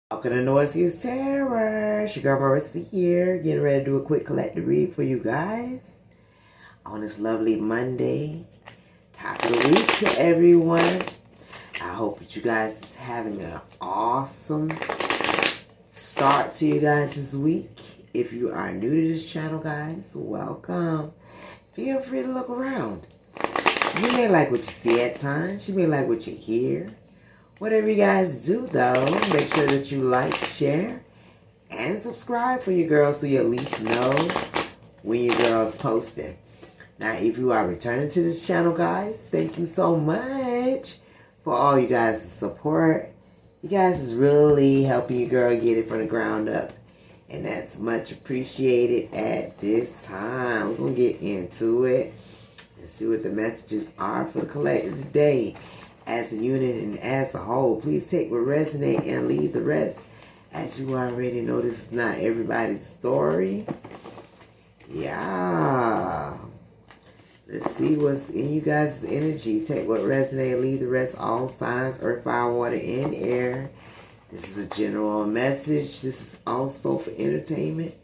Welcome to Noise's Terror. It's your girl Marissa here, getting ready to do a quick collective read for you guys on this lovely Monday. Top of the week to everyone. I hope that you guys is having an awesome start to you guys this week. If you are new to this channel, guys, welcome. Feel free to look around. You may like what you see at times. You may like what you hear. Whatever you guys do, though, make sure that you like, share, and subscribe for your girls so you at least know when your girl's posting. Now, if you are returning to this channel, guys, thank you so much for all you guys' support. You guys is really helping your girl get it from the ground up, and that's much appreciated at this time. We're going to get into it and see what the messages are for the collective today. As a unit and as a whole, please take what resonates and leave the rest. As you already know, this is not everybody's story. Yeah. Let's see what's in you guys' energy. Take what resonates, leave the rest. All signs, earth, fire, water, and air. This is a general message. This is also for entertainment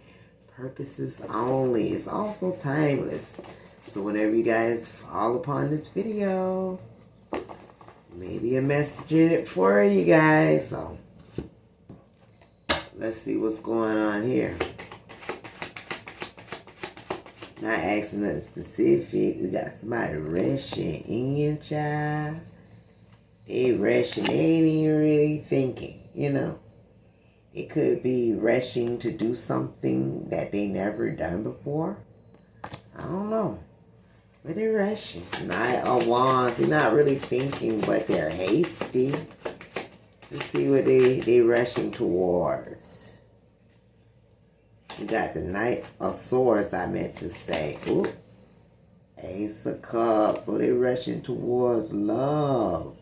purposes only. It's also timeless. So whenever you guys fall upon this video, maybe a message in it for you guys. So let's see what's going on here. Not asking nothing specific. We got somebody rushing in, child. They rushing. They ain't even really thinking, you know. It could be rushing to do something that they never done before. I don't know. But they're rushing. Knight of Wands. They're not really thinking, but they're hasty. Let's see what they rushing towards. You got the Knight of Swords, I meant to say. Ooh. Ace of Cups. So they're rushing towards love.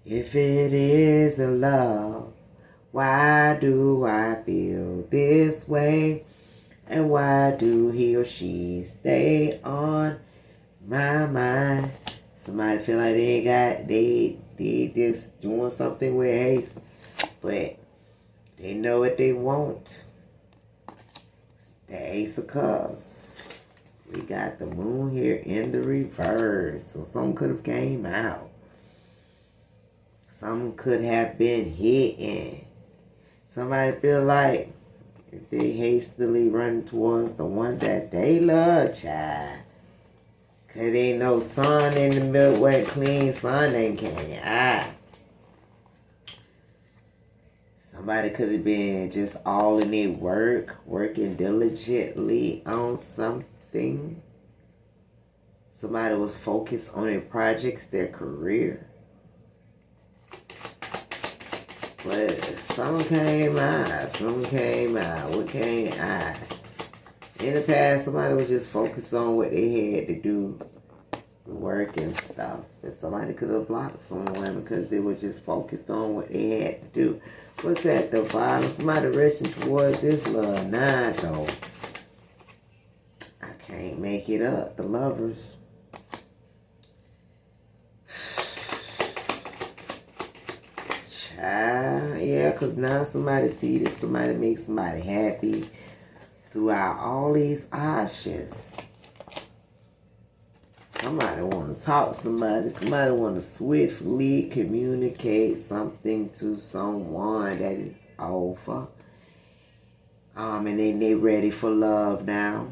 If it isn't love, why do I feel this way? And why do he or she stay on my mind? Somebody feel like they just doing something with haste, but they know what they want. The Ace of Cups. We got the Moon here in the reverse, so something could have came out. Something could have been hidden. Somebody feel like if they hastily run towards the one that they love, child. Cause ain't no sun in the Milky clean sun ain't came out. Somebody could have been just all in their work, working diligently on something. Somebody was focused on their projects, their career. But something came out. Something came out. What came out? In the past, somebody was just focused on what they had to do, work and stuff. And somebody could have blocked someone because they were just focused on what they had to do. What's that? The bottom? Somebody rushing towards this love. Nah, though. I can't make it up. The Lovers. Child. Yeah, because now somebody see this. Somebody makes somebody happy throughout all these options. Somebody want to talk to somebody. Somebody want to swiftly communicate something to someone that is over. And then they ready for love now.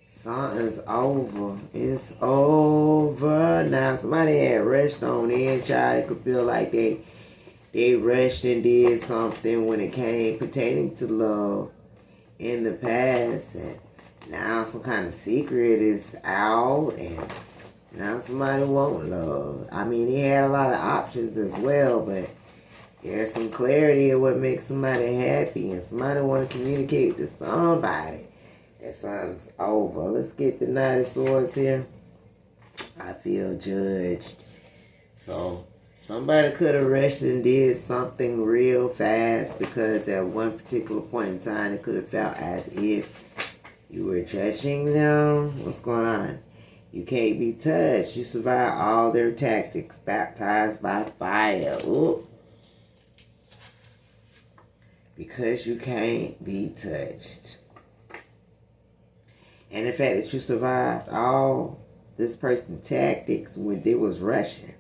Something's over. It's over now. Somebody had rushed on in, child. They could feel like they rushed and did something when it came pertaining to love in the past. And now some kind of secret is out. And now somebody want love. I mean, he had a lot of options as well. But there's some clarity of what makes somebody happy. And somebody want to communicate to somebody. That something's over. Let's get the Knight of Swords here. I feel judged. So somebody could have rushed and did something real fast because at one particular point in time it could have felt as if you were judging them. What's going on? You can't be touched. You survive all their tactics. Baptized by fire. Ooh. because you can't be touched. And the fact that you survived all this person's tactics when they was rushing.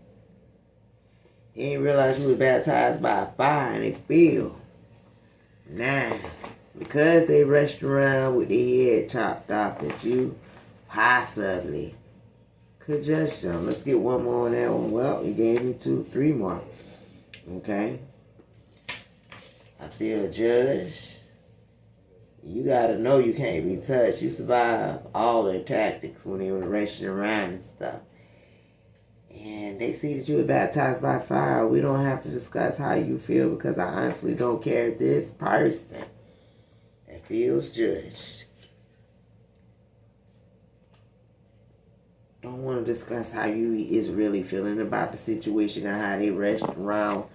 They didn't realize you were baptized by fire and they feel. Now, because they rushed around with their head chopped off, that you possibly could judge them. Let's get one more on that one. Well, he gave me 3 more. Okay. I feel judged. You gotta know you can't be touched. You survived all their tactics when they were rushing around and stuff. And they see that you were baptized by fire. We don't have to discuss how you feel because I honestly don't care. This person that feels judged don't want to discuss how you is really feeling about the situation and how they rushed around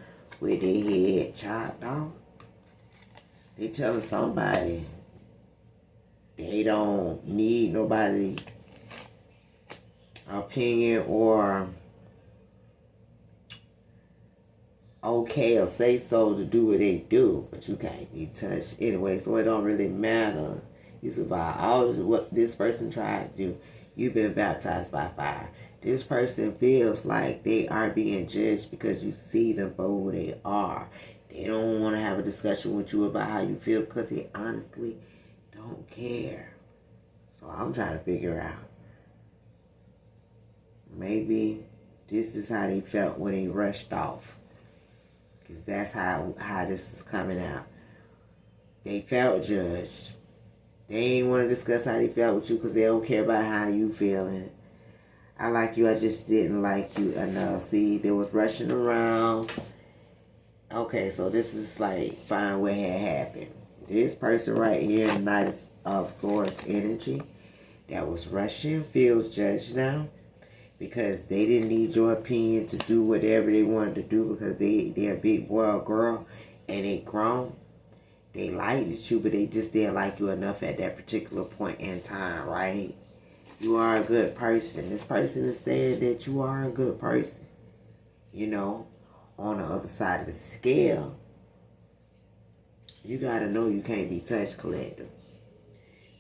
with their head chopped off. They telling somebody they don't need nobody's opinion or okay or say so to do what they do, but you can't be touched anyway, so it don't really matter. You survive all what this person tried to do. You've been baptized by fire. This person feels like they are being judged because you see them for who they are. They don't want to have a discussion with you about how you feel because they honestly don't care. So I'm trying to figure out. Maybe this is how they felt when they rushed off. Because that's how this is coming out. They felt judged. They ain't want to discuss how they felt with you because they don't care about how you feeling. I like you, I just didn't like you enough. See, they was rushing around. Okay, so this is like find what had happened. This person right here, Knight of Swords energy, that was rushing, feels judged now. Because they didn't need your opinion to do whatever they wanted to do because they're a big boy or girl and they grown. They liked you, but they just didn't like you enough at that particular point in time, right? You are a good person. This person is saying that you are a good person. You know, on the other side of the scale, you got to know you can't be touched, collective.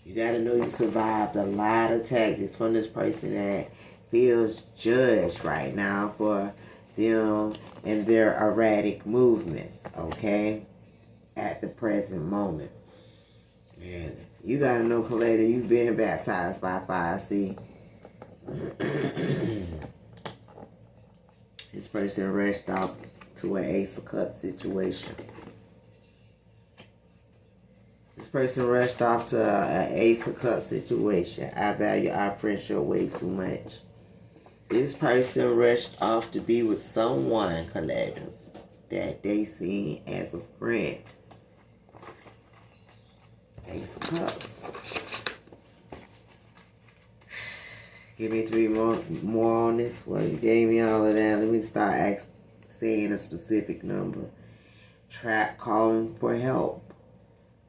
You got to know you survived a lot of tactics from this person that feels judged right now for them and their erratic movements, okay, at the present moment. And you got to know, collective, you've been baptized by fire. See, this person rushed off to an Ace of Cups situation. This person rushed off to an Ace of Cups situation. I value our friendship way too much. This person rushed off to be with someone, collective, that they see as a friend. Ace of Cups. Give me 3 more on this. Well, you gave me all of that. Let me start saying a specific number. Trap calling for help.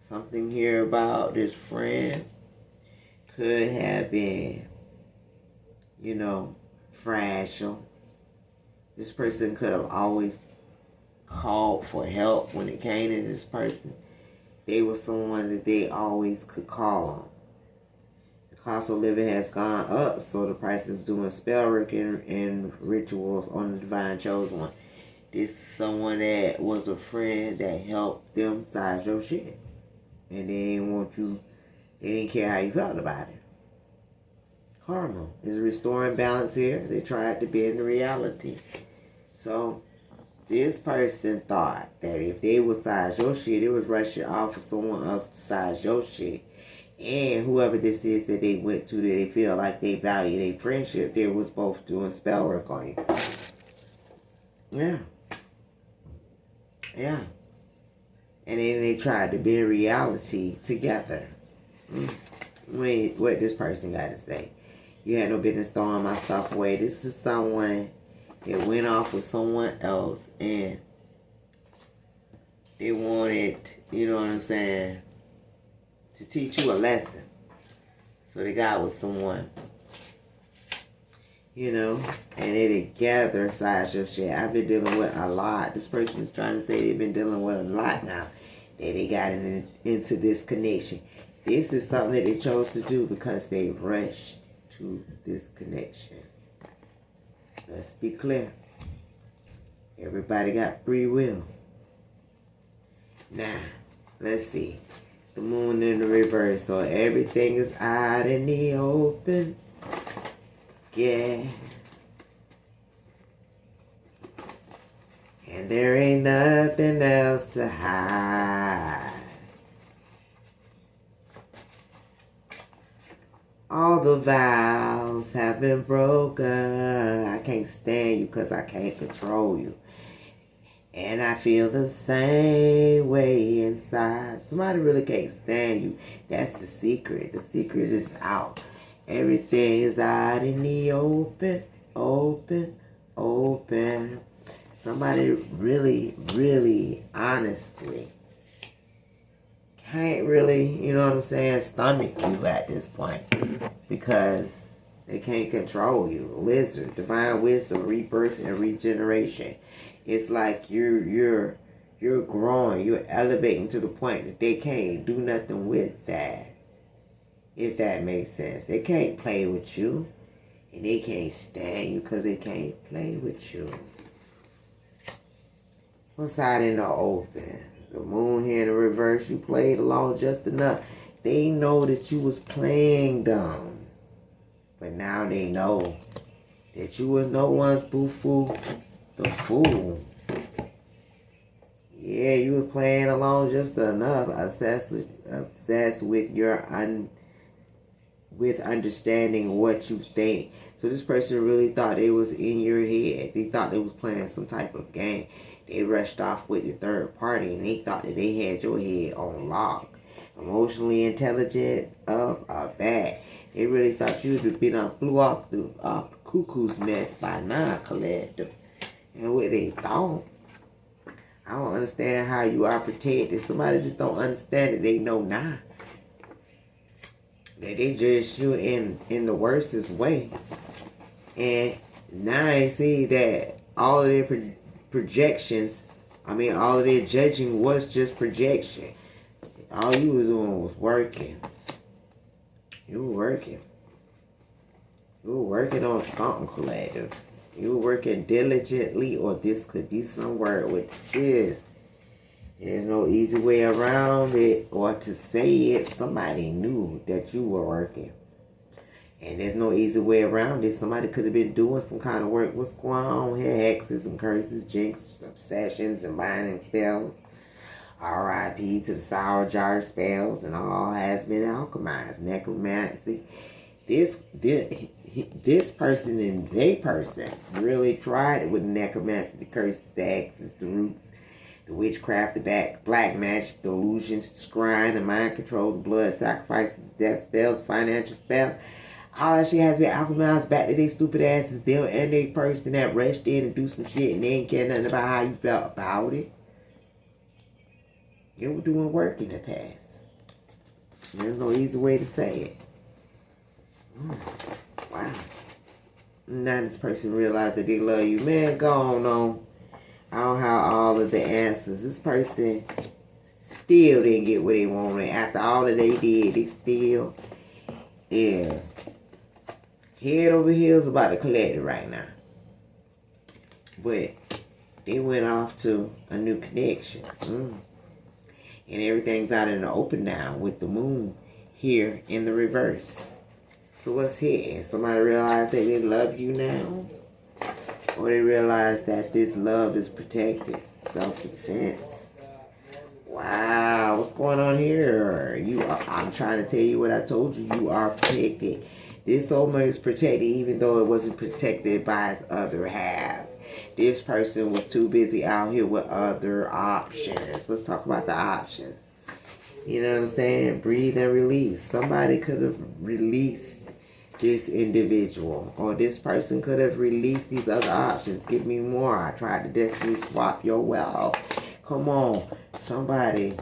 Something here about this friend could have been, you know, fragile. This person could have always called for help when it came to this person. They were someone that they always could call on. The cost of living has gone up, so the price is doing spell work and rituals on the divine chosen one. This is someone that was a friend that helped them size your shit. And they didn't want you, they didn't care how you felt about it. Karma is restoring balance here. They tried to bend the reality. So this person thought that if they would size your shit, it was rushing off for someone else to size your shit. And whoever this is that they went to, that they feel like they value their friendship, they was both doing spell work on you. Yeah. Yeah. And then they tried to bend reality together. Wait, what this person got to say? You had no business throwing my stuff away. This is someone that went off with someone else and they wanted, you know what I'm saying, to teach you a lesson. So they got with someone, you know, and they together size your shit. I've been dealing with a lot. This person is trying to say they've been dealing with a lot now. that they got into this connection. This is something that they chose to do because they rushed to this connection. Let's be clear. Everybody got free will. Now, let's see. The moon in the reverse, so everything is out in the open. Yeah. And there ain't nothing else to hide. All the vows have been broken. I can't stand you because I can't control you. And I feel the same way inside. Somebody really can't stand you. That's the secret. The secret is out. Everything is out in the open, open, open. Somebody really, really, honestly can't really, you know what I'm saying, stomach you at this point. Because they can't control you. Lizard, divine wisdom, rebirth, and regeneration. It's like you're growing, you're elevating to the point that they can't do nothing with that. If that makes sense. They can't play with you. And they can't stand you because they can't play with you. What's out in the open? The moon here in the reverse, you played along just enough. They know that you was playing dumb. But now they know that you was no one's boo-foo, the fool. Yeah, you was playing along just enough. Obsessed with with understanding what you think. So this person really thought they was in your head. They thought they was playing some type of game. They rushed off with the third party and they thought that they had your head on lock. Emotionally intelligent of a bad. They really thought you would be done flew off the cuckoo's nest by now, collective. And what they thought. I don't understand how you are protected. Somebody just don't understand it. They know now. That they judged you in the worstest way. And now they see that all of their projections, all of their judging was just projection. All you were doing was working. You were working. You were working on something, collective. You were working diligently, or this could be some word with this. There's no easy way around it, or to say it. Somebody knew that you were working. And there's no easy way around it. Somebody could have been doing some kind of work. What's going on here? Hexes and curses, jinx, obsessions, and binding spells. R.I.P. to the sour jar spells, and all has been alchemized. Necromancy. This person and they person really tried it with necromancy, the curses, the hexes, the roots, the witchcraft, the black magic, the illusions, the scrying, the mind control, the blood sacrifices, death spells, financial spells. All that shit has been alchemized back to they stupid asses. Them and they person that rushed in and do some shit and they ain't care nothing about how you felt about it. You were doing work in the past. There's no easy way to say it. Wow. Now this person realized that they love you. Man, go on. I don't have all of the answers. This person still didn't get what they wanted. After all that they did, they still, head over heels about to collect it right now. But they went off to a new connection. And everything's out in the open now with the moon here in the reverse. So what's here? Somebody realized that they love you now? Or they realize that this love is protected? Self-defense. Wow, what's going on here? I'm trying to tell you what I told you. You are protected. This soulmate is protected even though it wasn't protected by its other half. This person was too busy out here with other options. Let's talk about the options. You know what I'm saying? Breathe and release. Somebody could have released this individual, or this person could have released these other options. Give me more. I tried to destiny swap your wealth. Come on. Somebody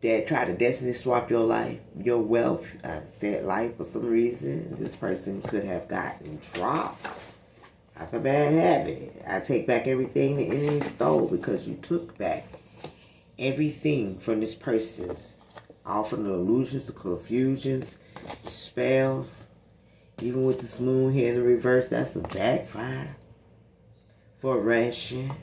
that tried to destiny swap your life, your wealth. I said life for some reason. This person could have gotten dropped. That's a bad habit. I take back everything the enemy stole because you took back everything from this person's, all from the illusions, the confusions, the spells. Even with this moon here in the reverse, that's a backfire. For rushing,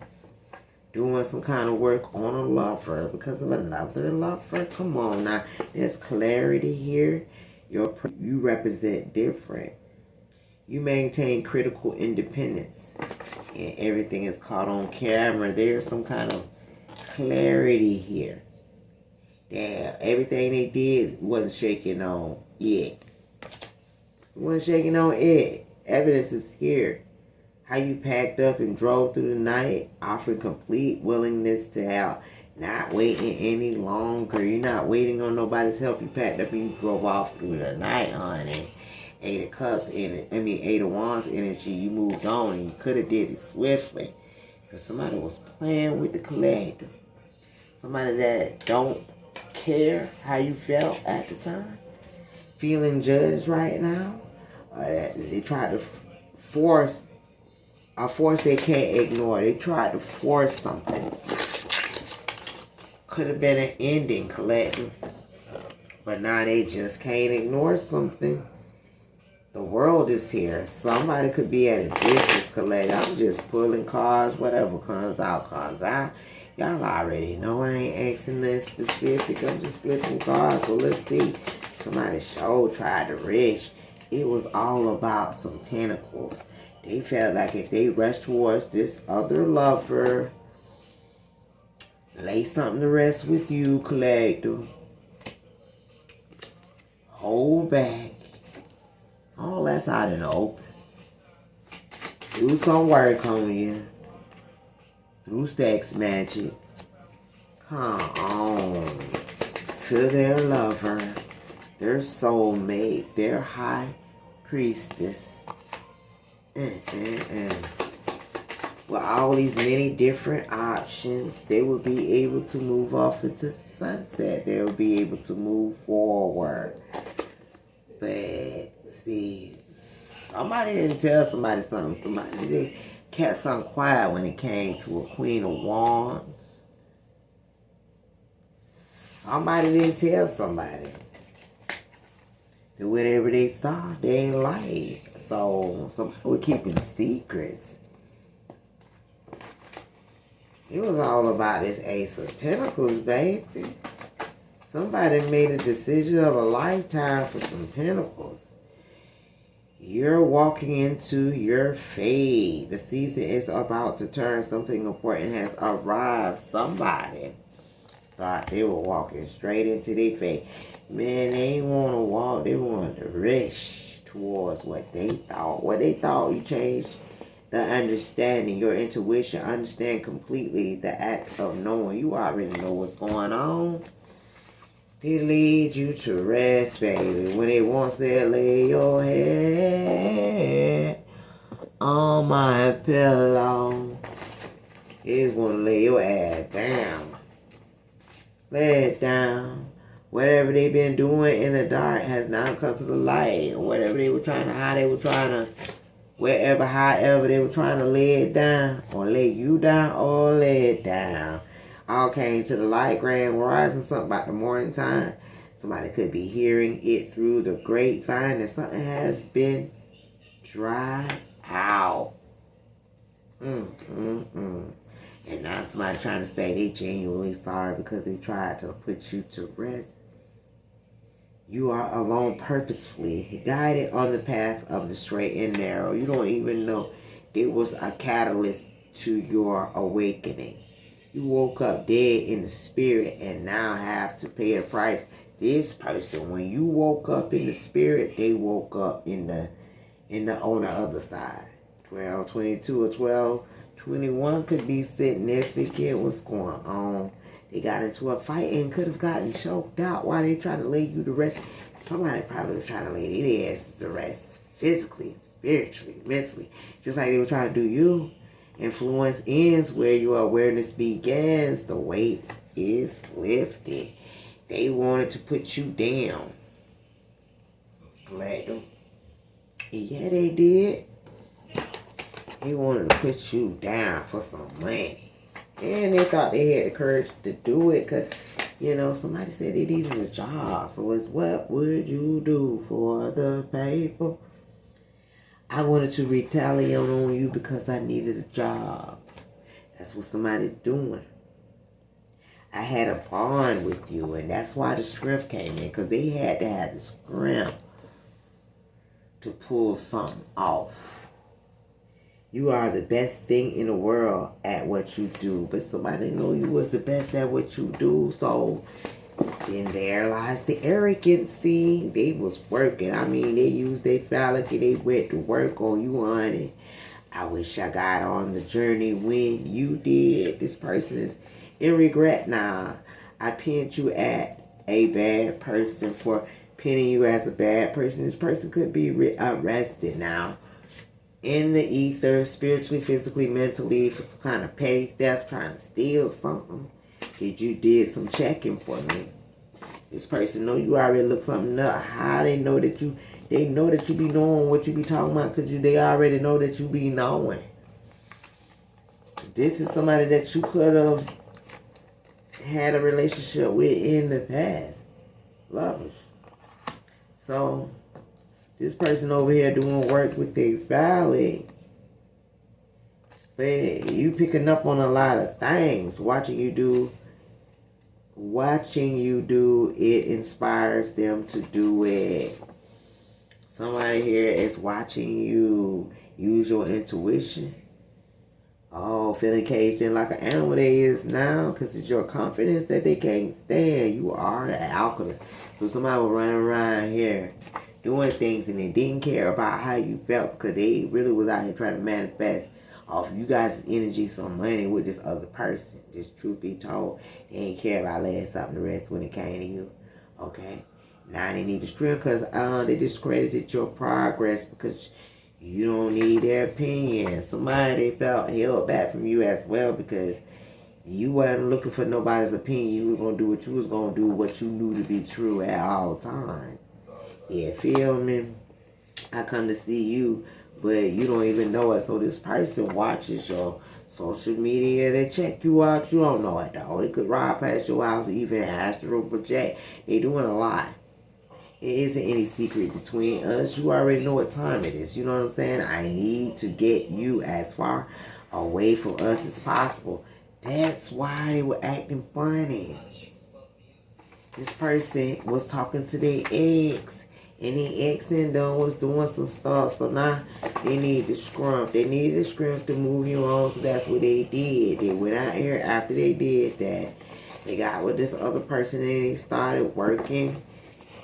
doing some kind of work on a lover because of another lover. Come on now, there's clarity here. You represent different. You maintain critical independence, and everything is caught on camera. There's some kind of clarity here. That everything they did wasn't shaking on it. Wasn't shaking on it. Evidence is here. How you packed up and drove through the night, offering complete willingness to help. Not waiting any longer. You're not waiting on nobody's help. You packed up and you drove off through the night, honey. Eight of Cups Eight of Wands energy. You moved on and you could have did it swiftly. Because somebody was playing with the collective. Somebody that don't care how you felt at the time. Feeling judged right now. They tried to force a force they can't ignore. They tried to force something. Could have been an ending, collective. But now they just can't ignore something. The world is here. Somebody could be at a distance, collective. I'm just pulling cards. Whatever comes out, comes out. Y'all already know I ain't asking this specific. I'm just flipping cards. So let's see. Somebody sure tried to rush. It was all about some pentacles. They felt like if they rushed towards this other lover, lay something to rest with you, collective. Hold back. All that's out in the open. Do some work on you. Through sex magic. Come on to their lover, their soulmate, their high priestess. With all these many different options, they will be able to move off into the sunset. They will be able to move forward. But see, somebody didn't tell somebody something. Somebody didn't kept something quiet when it came to a Queen of Wands. Somebody didn't tell somebody that whatever they saw, they ain't like. So somebody was keeping secrets. It was all about this Ace of Pentacles, baby. Somebody made a decision of a lifetime for some pentacles. You're walking into your fate. The season is about to turn. Something important has arrived. Somebody thought they were walking straight into their fate. Man, they didn't want to walk. They wanted to rush towards what they thought. What they thought, you changed the understanding. Your intuition understand completely the act of knowing. You already know what's going on. They lead you to rest, baby. When they want to lay your head on my pillow, they want to lay your ass down. Lay it down. Whatever they've been doing in the dark has now come to the light. Whatever they were trying to hide, they were trying to, however they were trying to lay it down, or lay you down, or lay it down. All came to the light, grand rising, something about the morning time. Somebody could be hearing it through the grapevine that something has been dried out. And now somebody trying to say they genuinely sorry because they tried to put you to rest. You are alone purposefully, guided on the path of the straight and narrow. You don't even know there was a catalyst to your awakening. You woke up dead in the spirit and now have to pay a price. This person, when you woke up in the spirit, they woke up on the other side. 1222 or 1221 could be significant. What's going on? They got into a fight and could have gotten choked out while they trying to lay you to rest. Somebody probably was trying to lay their ass to rest physically, spiritually, mentally, just like they were trying to do you. Influence ends where your awareness begins. The weight is lifted. They wanted to put you down. Let them. Yeah, they did. They wanted to put you down for some money. And they thought they had the courage to do it because, somebody said they needed a job. So it's what would you do for the paper? I wanted to retaliate on you because I needed a job. That's what somebody's doing. I had a bond with you, and that's why the strength came in, because they had to have the strength to pull something off. You are the best thing in the world at what you do, but somebody know you was the best at what you do, so then there lies the arrogancy. They was working. I mean, they used their fallacy. They went to work on you, honey. I wish I got on the journey when you did. This person is in regret now. I pinned you at a bad person for pinning you as a bad person. This person could be arrested now. In the ether, spiritually, physically, mentally, for some kind of petty theft, trying to steal something. Did you did some checking for me? This person know you already look something up. How they know that you? They know that you be knowing what you be talking about because they already know that you be knowing. This is somebody that you could have had a relationship with in the past. Lovers. So, this person over here doing work with their family. But you picking up on a lot of things. Watching you do, it inspires them to do it. Somebody here is watching you use your intuition. Oh, feeling caged in like an animal they is now because it's your confidence that they can't stand. You are an alchemist. So somebody was running around here doing things and they didn't care about how you felt because they really was out here trying to manifest off you guys' energy some money with this other person. Just truth be told, they ain't care about letting something the rest when it came to you. Okay? Now they need the strength because they discredited your progress because you don't need their opinion. Somebody felt held back from you as well because you weren't looking for nobody's opinion. You were going to do what you was going to do, what you knew to be true at all times. Yeah, feel me? I come to see you, but you don't even know it. So this person watches your social media. They check you out. You don't know it, though. They could ride past your house, even astral project. They doing a lot. It isn't any secret between us. You already know what time it is. You know what I'm saying? I need to get you as far away from us as possible. That's why they were acting funny. This person was talking to their ex. And the ex and them was doing some stuff. So now they need the scrump. They needed the scrump to move you on. So that's what they did. They went out here after they did that. They got with this other person and they started working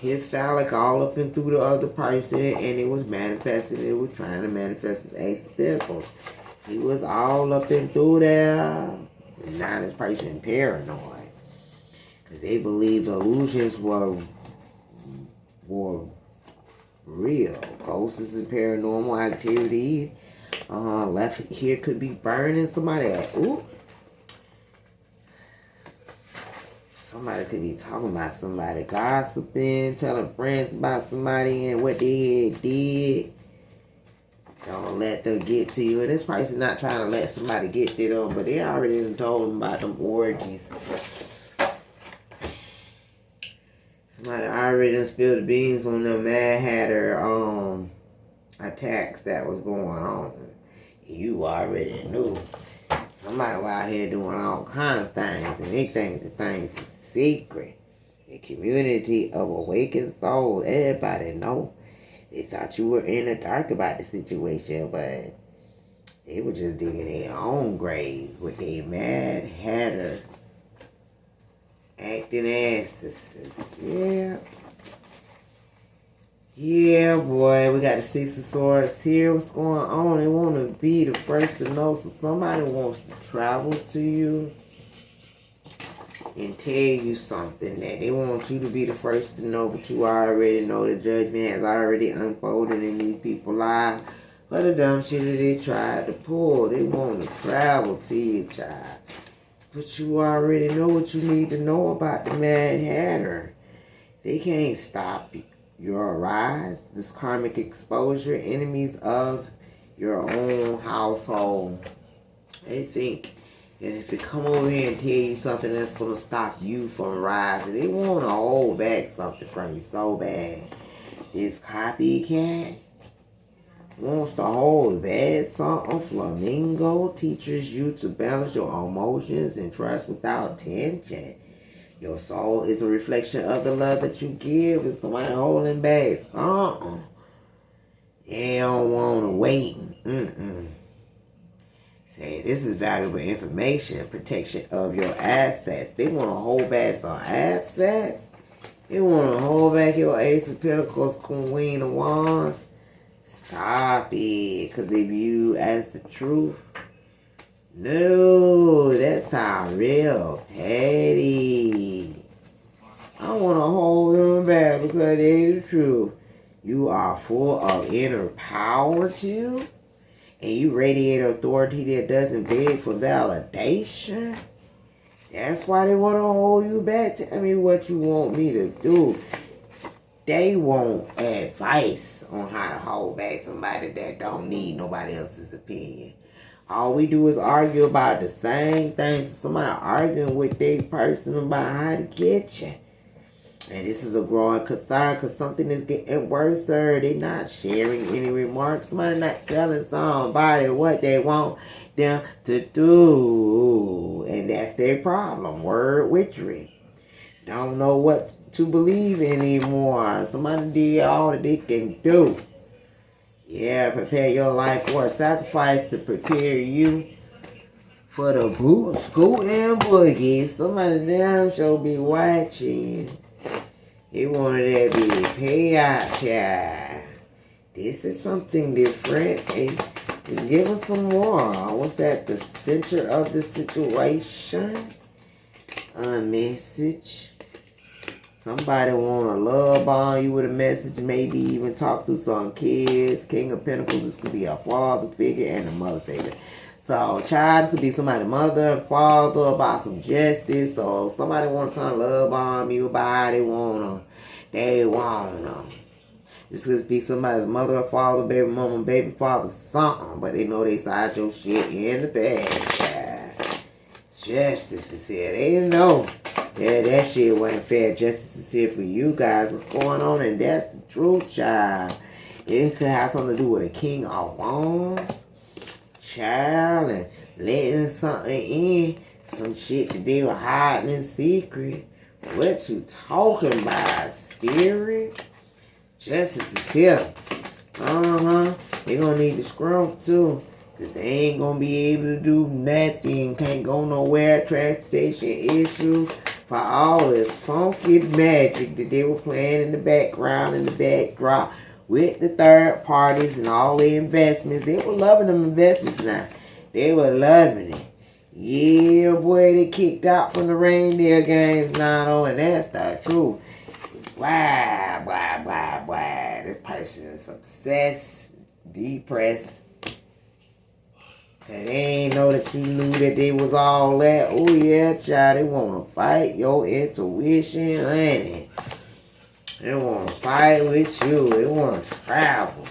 his phallic all up and through the other person, and it was manifesting. It was trying to manifest his ace of pentacles. He was all up and through there. And now this person paranoid because they believe illusions were real. Ghosts and paranormal activity. Left here could be burning somebody. Ooh. Somebody could be talking about somebody, gossiping, telling friends about somebody and what they had did. Don't let them get to you. And this person not trying to let somebody get to them, but they already done told them about them orgies. Somebody already done spilled the beans on the Mad Hatter attacks that was going on. You already knew. Somebody was out here doing all kinds of things, and they think the things is secret. The community of awakened souls, everybody know. They thought you were in the dark about the situation, but they were just digging their own grave with a Mad Hatter acting asses. Yeah. Yeah, boy, we got the Six of Swords here. What's going on? They want to be the first to know, so somebody wants to travel to you and tell you something that they want you to be the first to know, but you already know the judgment has already unfolded in these people's lives for the dumb shit that they tried to pull. They want to travel to you, child. But you already know what you need to know about the Mad Hatter. They can't stop your rise, this karmic exposure, enemies of your own household. They think And if it come over here and tell you something that's going to stop you from rising, they want to hold back something from you so bad. This copycat wants to hold back something. Flamingo teaches you to balance your emotions and trust without tension. Your soul is a reflection of the love that you give. Is somebody holding back something? They don't want to wait. Say, this is valuable information, protection of your assets. They want to hold back some assets. They want to hold back your Ace of Pentacles, Queen of Wands. Stop it, because they view you as the truth. No, that sounds real petty. I want to hold them back because they the truth. You are full of inner power too. And you radiate authority that doesn't beg for validation. That's why they want to hold you back. Tell me what you want me to do. They want advice on how to hold back somebody that don't need nobody else's opinion. All we do is argue about the same things. Somebody arguing with their person about how to get you. And this is a growing concern because something is getting worse. They're not sharing any remarks. Somebody not telling somebody what they want them to do. And that's their problem. Word witchery. Don't know what to believe anymore. Somebody did all that they can do. Yeah, prepare your life for a sacrifice to prepare you for the school and boogie. Somebody damn sure be watching. He wanted that big payout, child. This is something different. Hey, give us some more. What's that? The center of the situation? A message. Somebody want to love bomb you with a message. Maybe even talk to some kids. King of Pentacles. This could be a father figure and a mother figure. So, child, this could be somebody's mother and father about some justice. So, somebody want to come love bomb you about they want to. This could be somebody's mother or father, baby mama, baby father, something. But they know they side your shit in the past, child. Justice is here. They know. Yeah, that shit wasn't fair. Justice is here for you guys. What's going on? And that's the truth, child. It could have something to do with a king of wands. Child, and letting something in, some shit that they were hiding in secret. What you talking about, spirit? Justice is here. They gonna need the scrum too, because they ain't gonna be able to do nothing. Can't go nowhere. Transportation issues for all this funky magic that they were playing in the background, in the backdrop. With the third parties and all the investments. They were loving them investments now. They were loving it. Yeah, boy, they kicked out from the reindeer games now, and that's the truth. Why. This person is obsessed, depressed. Cause they ain't know that you knew that they was all that. Oh, yeah, child, they want to fight your intuition, honey. They want to fight with you. They want to travel.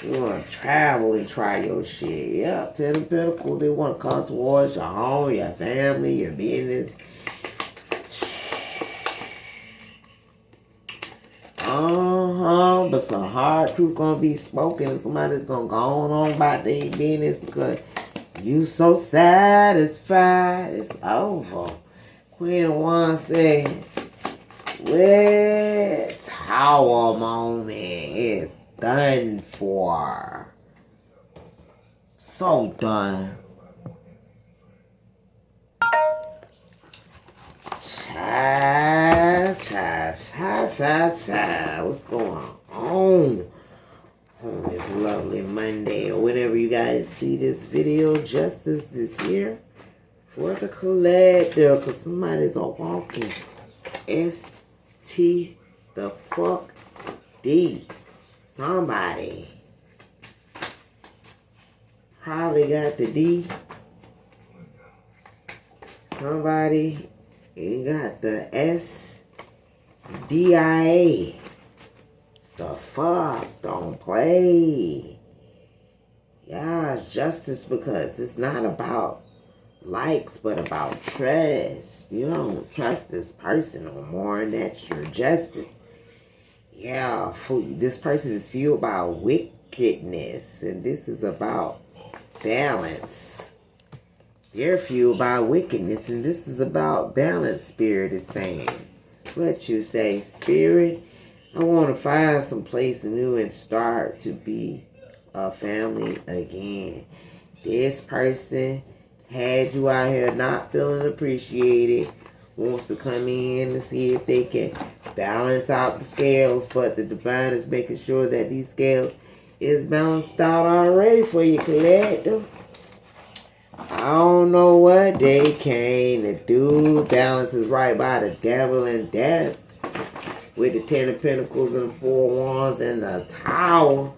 They want to travel and try your shit. Yeah, Ten of Pentacles. They want to come towards your home, your family, your business. But some hard truth going to be spoken. And somebody's going to go on about their business because you so satisfied. It's over. Queen of Wands said, with Tower moment is done for. So done. Child. What's going on this lovely Monday or whenever you guys see this video? Justice this year for the collector, because somebody's a walking T the fuck D. Somebody probably got the D. Somebody ain't got the SDIA. The fuck? Don't play. Yeah, it's justice because it's not about likes, but about trust. You don't trust this person no more, and that's your justice. Yeah, this person is fueled by wickedness, and this is about balance. They're fueled by wickedness, and this is about balance, Spirit is saying. What you say, Spirit? I want to find some place new and start to be a family again. This person had you out here not feeling appreciated, wants to come in and see if they can balance out the scales, but the divine is making sure that these scales is balanced out already for you, collective. I don't know what they came to do. Balance is right by the devil and death. With the 10 of Pentacles and the 4 of Wands and the Tower.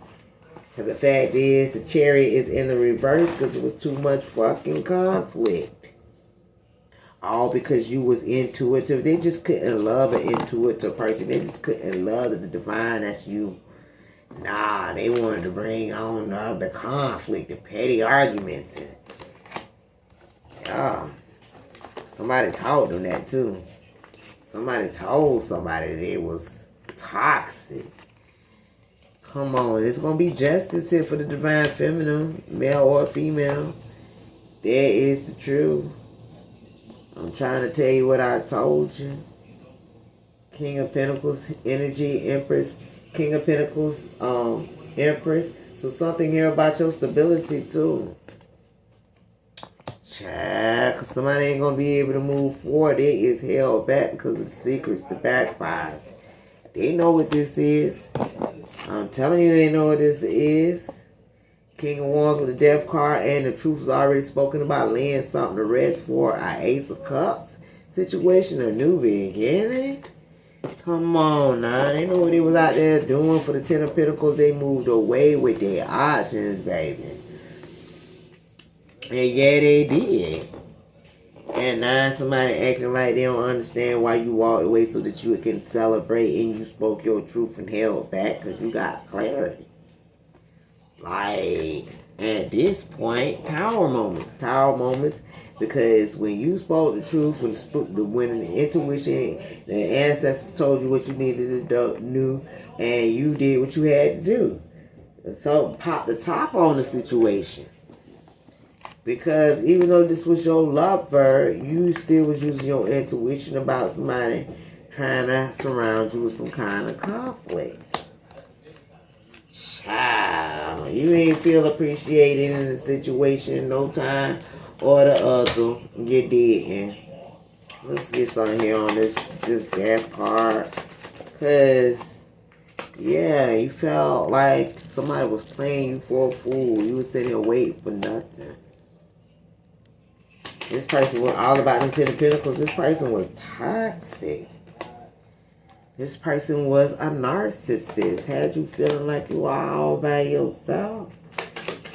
Because the fact is, the Chariot is in the reverse because it was too much fucking conflict. All because you was intuitive. They just couldn't love an intuitive person. They just couldn't love the divine. That's you. Nah, they wanted to bring on the conflict, the petty arguments. And, yeah, somebody told them that too. Somebody told somebody that it was toxic. Come on, it's going to be justice here for the divine feminine, male or female. That is the truth. I'm trying to tell you what I told you. King of Pentacles, energy, Empress. King of Pentacles, Empress. So something here about your stability too. Cause somebody ain't gonna be able to move forward. It is held back because of the secrets, the backfires. They know what this is. I'm telling you, they know what this is. King of Wands with the Death card, and the truth is already spoken about. Laying something to rest for an Ace of Cups situation, a new beginning. Come on now, they know what they was out there doing for the 10 of Pentacles. They moved away with their options, baby. And yeah, they did. And now somebody acting like they don't understand why you walked away so that you can celebrate and you spoke your truth and held back because you got clarity. Like, at this point, tower moments, because when you spoke the truth, when the intuition, the ancestors told you what you needed to do, and you did what you had to do. So pop the top on the situation. Because even though this was your lover, you still was using your intuition about somebody trying to surround you with some kind of conflict. Child, you ain't feel appreciated in the situation no time or the other. You didn't. Let's get something here on this death card. Because, yeah, you felt like somebody was playing you for a fool. You was sitting there waiting for nothing. This person was all about them 10 of Pentacles. This person was toxic. This person was a narcissist. Had you feeling like you were all by yourself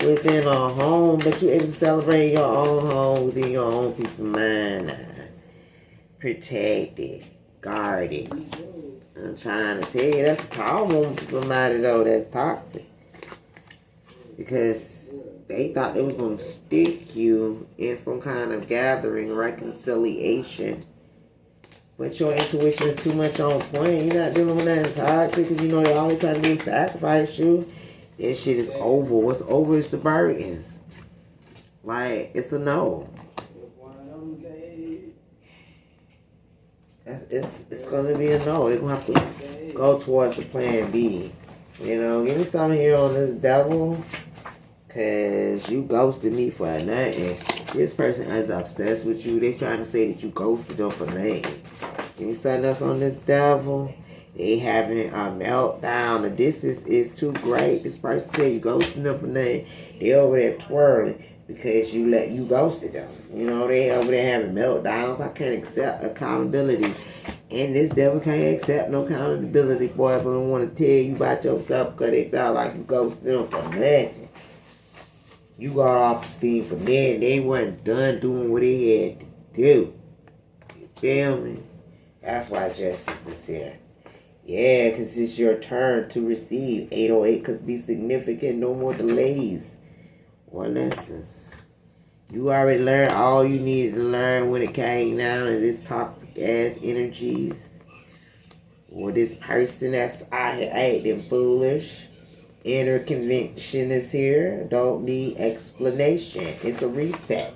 within a home, but you able to celebrate your own home within your own peace of mind. Protected, guarded. I'm trying to tell you, that's a power moment for somebody though that's toxic. Because they thought they was going to stick you in some kind of gathering, reconciliation. But your intuition is too much on point. You're not dealing with that toxic because you know they're always trying to do is sacrifice you. That shit is over. What's over is the burdens. Like, it's a no. It's going to be a no. They're going to have to go towards the plan B. You know, give me something here on this devil. Because you ghosted me for nothing. This person is obsessed with you. They trying to say that you ghosted them for nothing. Give me something else on this devil. They having a meltdown. The distance is too great. This person said you ghosted them for nothing. They over there twirling because you ghosted them. You know, they over there having meltdowns. I can't accept accountability. And this devil can't accept no accountability, boy. But I want to tell you about yourself because they felt like you ghosted them for nothing. You got off the steam from there and they weren't done doing what they had to do. You feel me? That's why justice is here. Yeah, because it's your turn to receive. 808 could be significant. No more delays or lessons. You already learned all you needed to learn when it came down to this toxic ass energies. Or this person that's out here acting foolish. Inner conviction is here. Don't need explanation. It's a reset.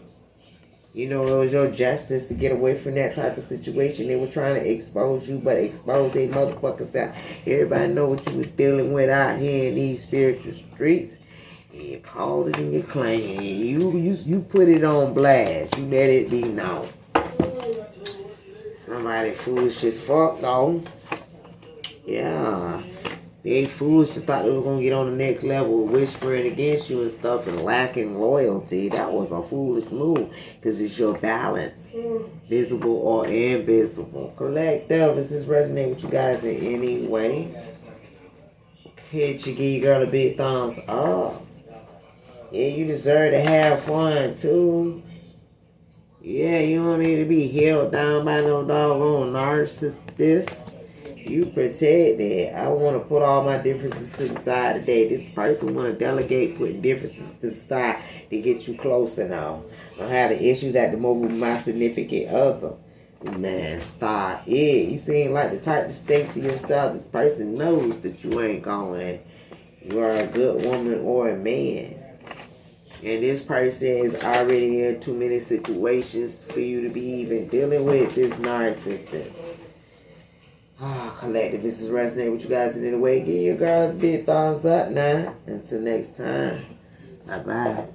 You know, it was your justice to get away from that type of situation. They were trying to expose you, but expose they motherfuckers out. Everybody know what you was dealing with out here in these spiritual streets. And you called it and you claimed it. You put it on blast. You let it be known. Somebody foolish as fuck though. Yeah. They foolish to thought they were going to get on the next level whispering against you and stuff and lacking loyalty. That was a foolish move because it's your balance, visible or invisible. Collective, does this resonate with you guys in any way? Hit you, give your girl a big thumbs up. Yeah, you deserve to have fun too. Yeah, you don't need to be held down by no doggone narcissist. You protected. I want to put all my differences to the side today. This person want to delegate putting differences to the side to get you closer now. I'm having issues at the moment with my significant other. Man, stop it. You seem like the type to think to yourself. This person knows that you ain't going. You are a good woman or a man. And this person is already in too many situations for you to be even dealing with this narcissist. Collective, this is resonating with you guys in any way. Give your girl a big thumbs up now. Until next time. Bye-bye.